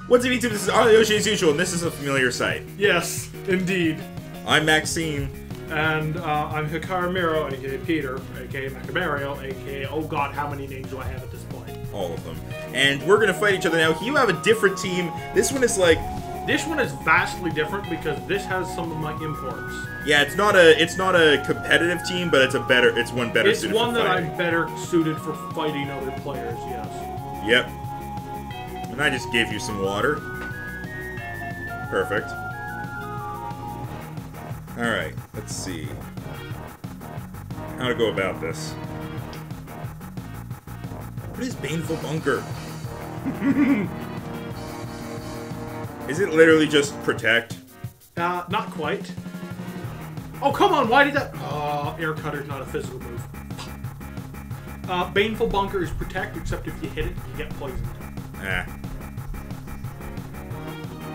What's up, YouTube? This is Yoshi as usual, and this is a familiar sight. Yes, indeed. I'm Maxine. And I'm Hikaru Miro, aka Peter, aka Macamario, aka oh god, how many names do I have at this point? All of them. And we're gonna fight each other now. You have a different team. This one is like... This one is vastly different because this has some of my imports. Yeah, it's not a competitive team, but it's one better suited for fighting. It's one that I'm better suited for fighting other players, yes. Yep. And I just gave you some water. Perfect. Alright, let's see how to go about this. What is Baneful Bunker? Is it literally just protect? Not quite. Oh, come on, why did that... Air Cutter's not a physical move. Baneful Bunker is protect, except if you hit it, you get poisoned. Ah.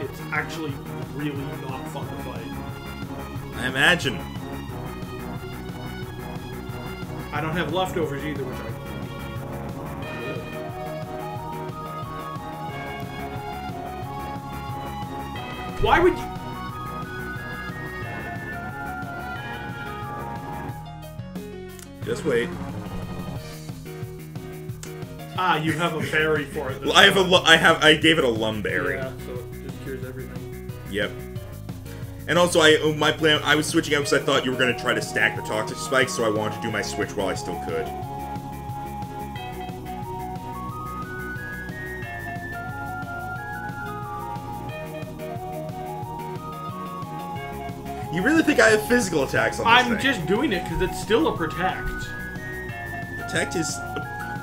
It's actually really not fun to fight. I imagine. I don't have leftovers either, which I... Why would you... Just wait. Ah, you have a berry for it. I gave it a lum berry. Yeah, so it just cures everything. Yep. And also, my plan, I was switching out because I thought you were going to try to stack the toxic spikes, so I wanted to do my switch while I still could. You really think I have physical attacks on this thing? I'm just doing it because it's still a protect. Protect is...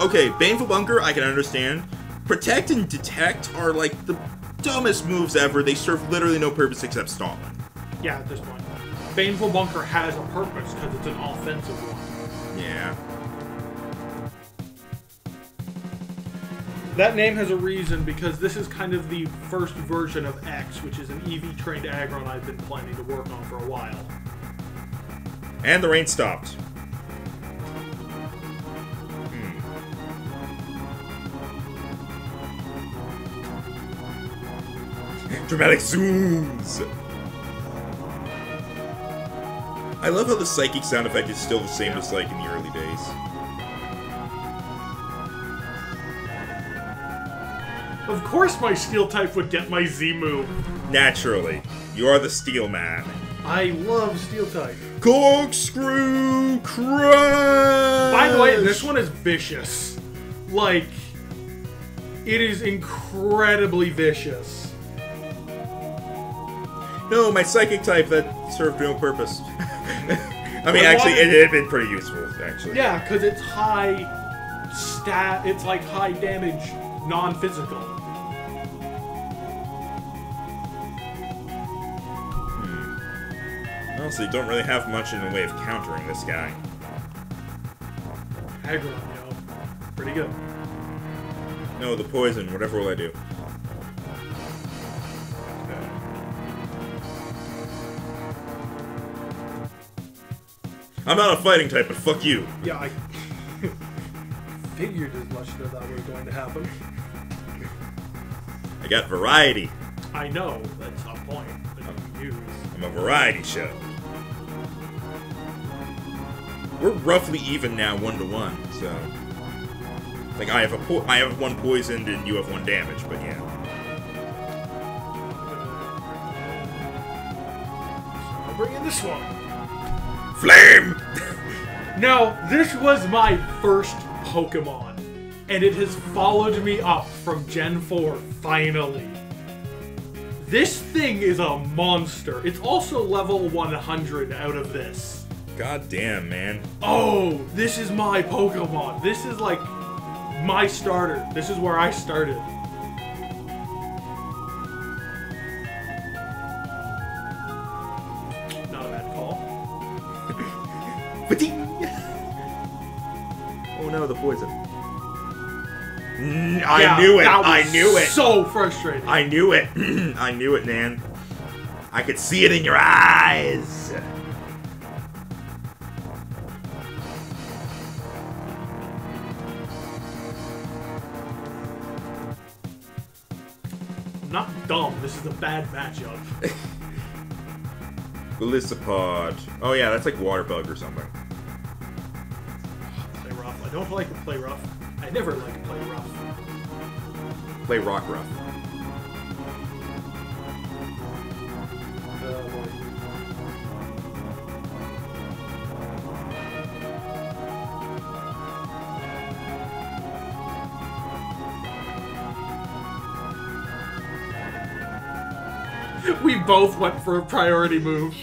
Okay, Baneful Bunker, I can understand. Protect and Detect are like the dumbest moves ever. They serve literally no purpose except stalling. Yeah, at this point. Baneful Bunker has a purpose because it's an offensive one. Yeah. That name has a reason because this is kind of the first version of X, which is an EV-trained aggron I've been planning to work on for a while. And the rain stopped. Dramatic zooms! I love how the psychic sound effect is still the same as like in the early days. Of course my steel type would get my Z move. Naturally. You are the steel man. I love steel type. Corkscrew crush! By the way, this one is vicious. Like, it is incredibly vicious. No, my psychic type, that served no purpose. I mean, actually, it had been pretty useful, actually. Yeah, because it's high stat, it's like high damage, non-physical. Honestly, don't really have much in the way of countering this guy. Aggron, yo. Pretty good. No, the poison, whatever will I do? I'm not a fighting type, but fuck you. Yeah, I figured as much that that was going to happen. I got variety. I know, that's a point that you use. I'm a variety show. We're roughly even now, 1-to-1, so... Like, I have one poisoned and you have one damage, but yeah. I'll bring in this one. Flame! No, this was my first Pokemon, and it has followed me up from Gen 4, finally. This thing is a monster. It's also level 100 out of this. God damn, man. Oh, this is my Pokemon. This is like my starter. This is where I started. Not a bad call. Oh no, the poison. I knew it! I knew it! So frustrating. I knew it! I knew it, man. I could see it in your eyes! not dumb. This is a bad matchup. Glisopod. Oh yeah, that's like water bug or something. Play rough. I don't like to play rough. I never like to play rough. Play rock rough. We both went for a priority move.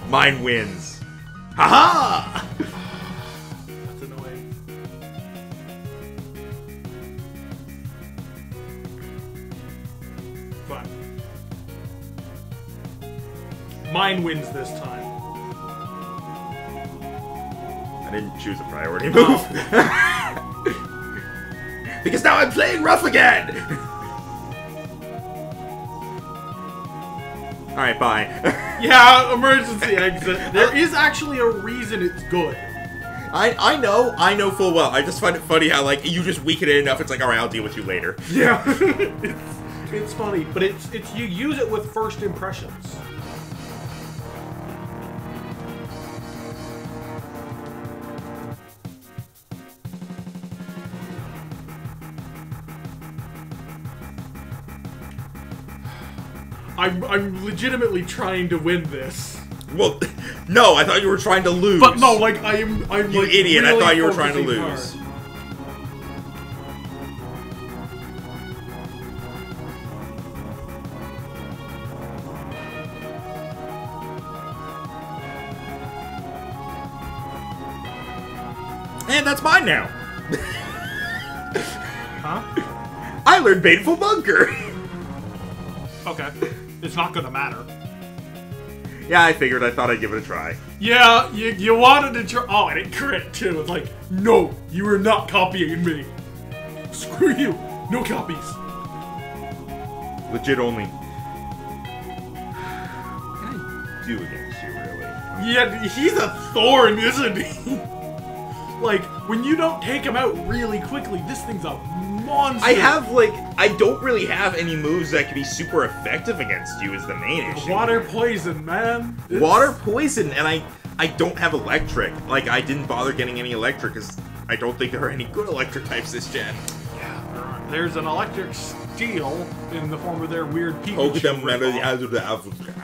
Mine wins. Haha! That's annoying. Fine. Mine wins this time. I didn't choose a priority move. Because now I'm playing rough again! Alright, bye. Yeah, emergency exit. There is actually a reason it's good. I know full well. I just find it funny how, like, you just weaken it enough, it's like, alright, I'll deal with you later. Yeah. it's funny, but it's you use it with first impressions. I'm legitimately trying to win this. Well, no, I thought you were trying to lose. But no, like I'm you like, idiot! really I thought you were trying to focusing lose. hard. And that's mine now. Huh? I learned Baneful Bunker. Okay. It's not gonna matter. Yeah, I figured. I thought I'd give it a try. Yeah, you wanted to try. Oh, and it crit too. It's like, no, you are not copying me. Screw you. No copies. Legit only. What can I do against you, really? Yeah, he's a thorn, isn't he? Like, when you don't take him out really quickly, this thing's a monster. I don't really have any moves that can be super effective against you is the main issue. Water poison, man. Water poison, and I don't have electric. Like, I didn't bother getting any electric because I don't think there are any good electric types this gen. Yeah, there aren't. There's an electric steel in the form of their weird Pikachu ripoff.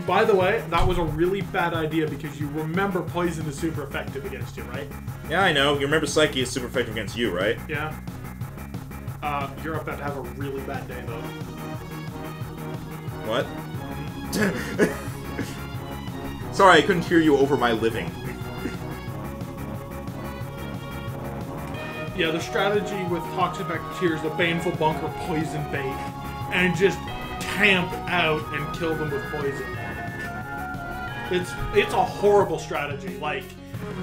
By the way, that was a really bad idea because you remember poison is super effective against you, right? Yeah, I know. You remember Psyche is super effective against you, right? Yeah. You're about to have a really bad day, though. What? Sorry, I couldn't hear you over my living. Yeah, the strategy with Toxic Bacteria is the Baneful Bunker poison bait, and just camp out and kill them with poison. It's a horrible strategy. Like,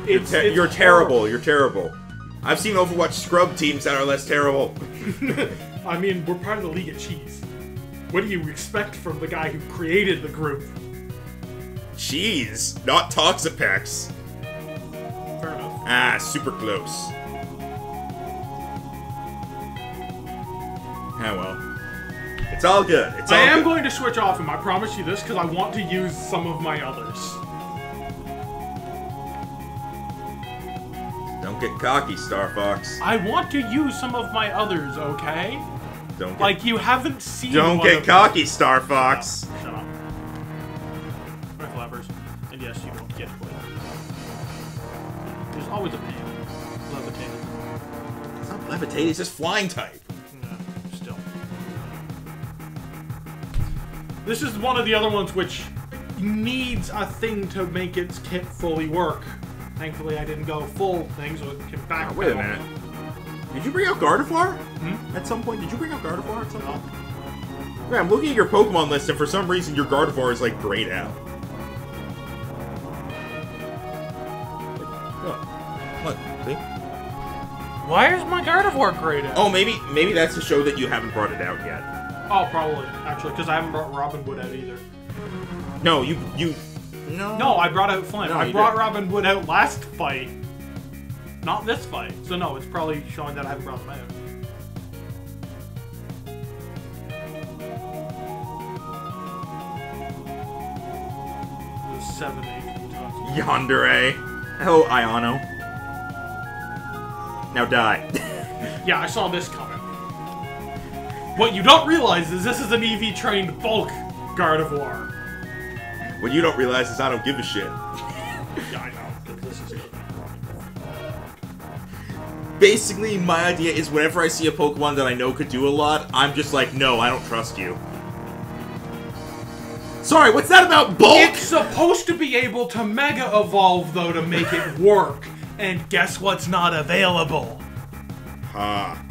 it's you're terrible. You're terrible. I've seen Overwatch scrub teams that are less terrible. I mean, we're part of the League of Cheese. What do you expect from the guy who created the group? Cheese, not Toxapex. Fair enough. Ah, super close. Ah, well. It's all good. It's all I am good. going to switch off him, I promise you this, because I want to use some of my others. Don't get cocky, Star Fox. I want to use some of my others, okay? Don't get, Like, you haven't seen don't one get of cocky, Star Fox. Shut up. Rifle levers. And yes, you don't get away. There's always a pain. Levitating. It's not levitate, it's just flying type. Yeah, still. This is one of the other ones which needs a thing to make its kit fully work. Thankfully, I didn't go full thing, so it can back. Oh, wait a minute. Did you bring out Gardevoir? At some point, did you bring out Gardevoir at some point? Yeah, I'm looking at your Pokemon list, and for some reason, your Gardevoir is like grayed out. What? See? Why is my Gardevoir grayed out? Oh, maybe that's to show that you haven't brought it out yet. Oh, probably. Actually, because I haven't brought Robin Wood out either. No, you. No, I brought out Flynn. No, I you brought didn't. Robin Wood out last fight. Not this fight. So no, it's probably showing that I haven't brought them out. 7, 8 times. Yandere. Hello, Iono. Now die. Yeah, I saw this coming. What you don't realize is this is an EV-trained bulk Gardevoir. What you don't realize is I don't give a shit. Yeah, I know, because this is good. Basically, my idea is whenever I see a Pokemon that I know could do a lot, I'm just like, no, I don't trust you. Sorry, what's that about bulk? It's supposed to be able to Mega Evolve, though, to make it work. And guess what's not available? Ha.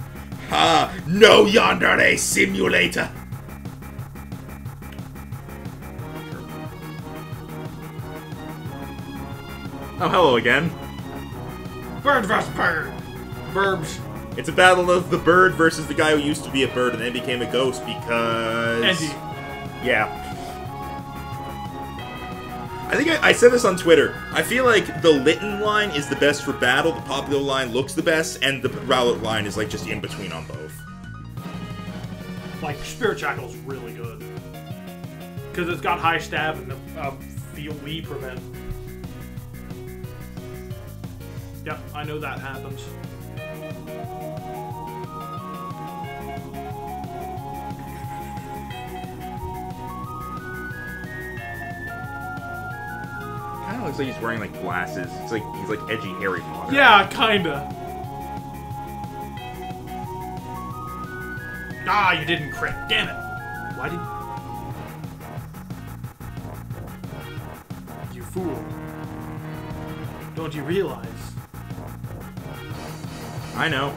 Ha. No Yandere Simulator. Oh, hello again. Bird vs. bird. Burbs. It's a battle of the bird versus the guy who used to be a bird and then became a ghost because... Andy. Yeah. I think I said this on Twitter. I feel like the Litten line is the best for battle, the popular line looks the best, and the Rowlet line is like just in between on both. Like, Spirit Shackle's really good. Because it's got high stab and field Lee prevent. Yep, I know that happens. Kind of looks like he's wearing like glasses. It's like he's like edgy Harry Potter. Yeah, kinda. Ah, you didn't crit. Damn it. Why did... You fool. Don't you realize? I know.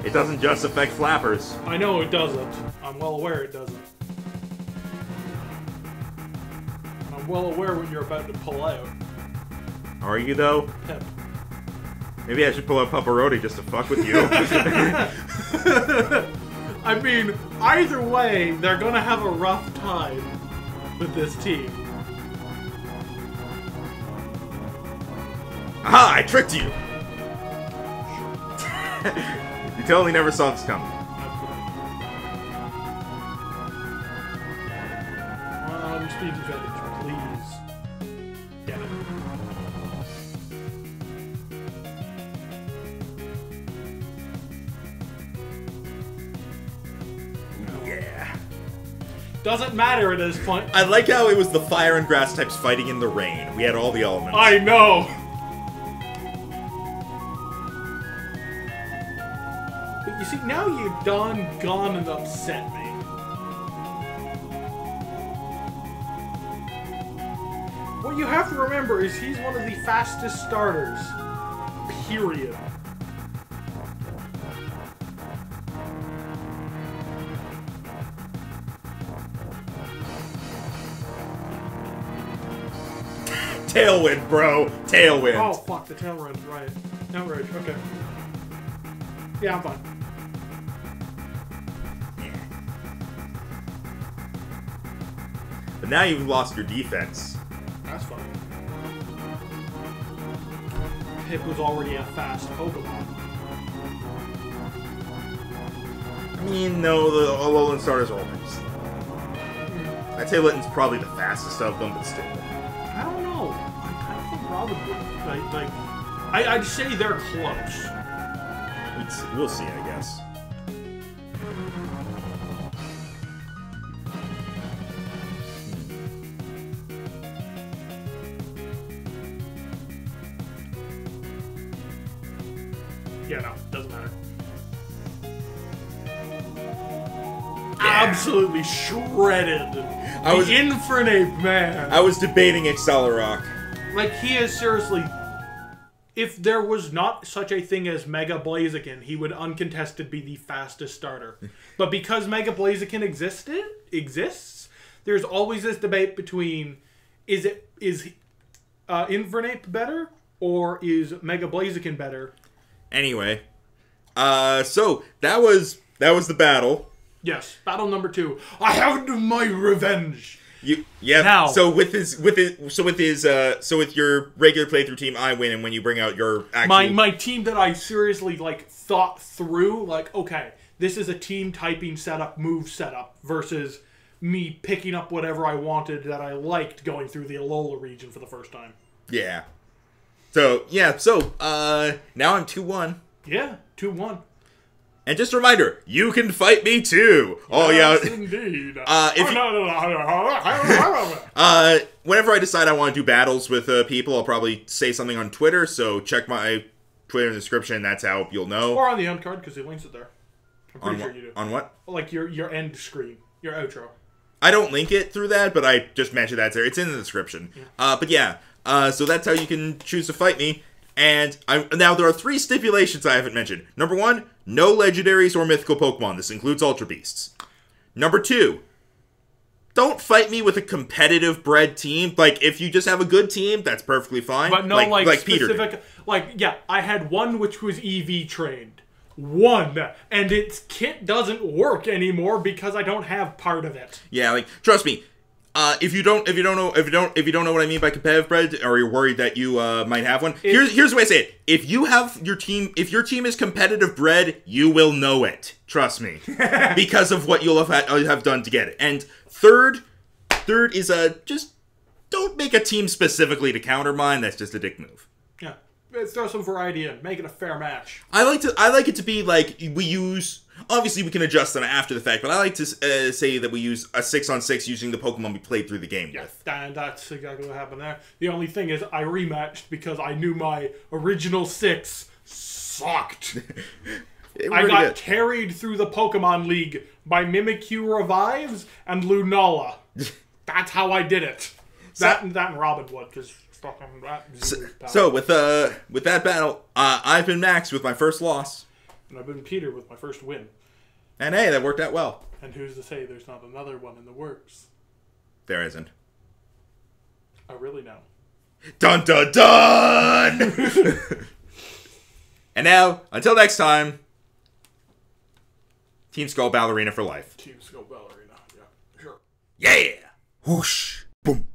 It doesn't just affect flappers. I know it doesn't. I'm well aware it doesn't. I'm well aware what you're about to pull out. Are you though? Pip. Maybe I should pull out Pepperoni just to fuck with you. I mean, either way, they're gonna have a rough time with this team. Aha! I tricked you! You totally never saw this coming. Speed advantage, please. Get it. Yeah. Doesn't matter at this point. I like how it was the fire and grass types fighting in the rain. We had all the elements. I know! But you see, now you've gone and upset me. What you have to remember is he's one of the fastest starters. Period. Tailwind, bro. Tailwind. Oh, fuck, the tailwind, right. Outrage, okay. Yeah, I'm fine. But now you've lost your defense. That's fine. Pip was already a fast Pokemon. I mean, no, the Alolan starters are always. I'd say Litten's probably the fastest of them, but still. I don't know. I kind of think probably. I'd say they're close. We'll see, I guess. Yeah, no, doesn't matter. Absolutely shredded. The Infernape man. I was debating Accelerock. Like, he is seriously... If there was not such a thing as Mega Blaziken, he would uncontested be the fastest starter. But because Mega Blaziken exists, there's always this debate between is Infernape better or is Mega Blaziken better? Anyway, so that was the battle. Yes, battle number 2. I have my revenge. Yeah. Now, so with your regular playthrough team, I win, and when you bring out your actual my team that I seriously thought through, okay, this is a team typing setup, move setup versus me picking up whatever I wanted that I liked going through the Alola region for the first time. Yeah. So, now I'm 2-1. Yeah, 2-1. And just a reminder, you can fight me too. Oh, yes, yeah. indeed. Whenever I decide I want to do battles with people, I'll probably say something on Twitter, so check my Twitter in the description. That's how you'll know. Or on the end card, because he links it there. I'm pretty sure you do. On what? Like your end screen, your outro. I don't link it through that, but I just mentioned that's there. It's in the description. Yeah. But yeah, so that's how you can choose to fight me. And now there are 3 stipulations I haven't mentioned. Number 1, no legendaries or mythical Pokemon. This includes Ultra Beasts. Number 2, don't fight me with a competitive bred team. Like, if you just have a good team, that's perfectly fine. But no, like specific... Peter. Like, yeah, I had one which was EV trained. One. And its kit doesn't work anymore because I don't have part of it. Yeah, like, trust me. If you don't know what I mean by competitive bred, or you're worried that you might have one, here's the way I say it: if your team is competitive bred, you will know it. Trust me, because of what you'll have done to get it. And third is just don't make a team specifically to counter mine. That's just a dick move. Yeah, let's throw some variety in, make it a fair match. I like it to be like we use. Obviously, we can adjust them after the fact, but I like to say that we use a 6-on-6 using the Pokemon we played through the game with. And that's exactly what happened there. The only thing is I rematched because I knew my original 6 sucked. I got carried through the Pokemon League by Mimikyu Revives and Lunala. That's how I did it. That and Robin Wood, because fucking that. So with that battle, I've been Max with my first loss. And I've been Peter with my first win. And hey, that worked out well. And who's to say there's not another one in the works? There isn't. I really know. Dun dun dun! And now, until next time, Team Skull Ballerina for life. Team Skull Ballerina, yeah, sure. Yeah! Whoosh! Boom!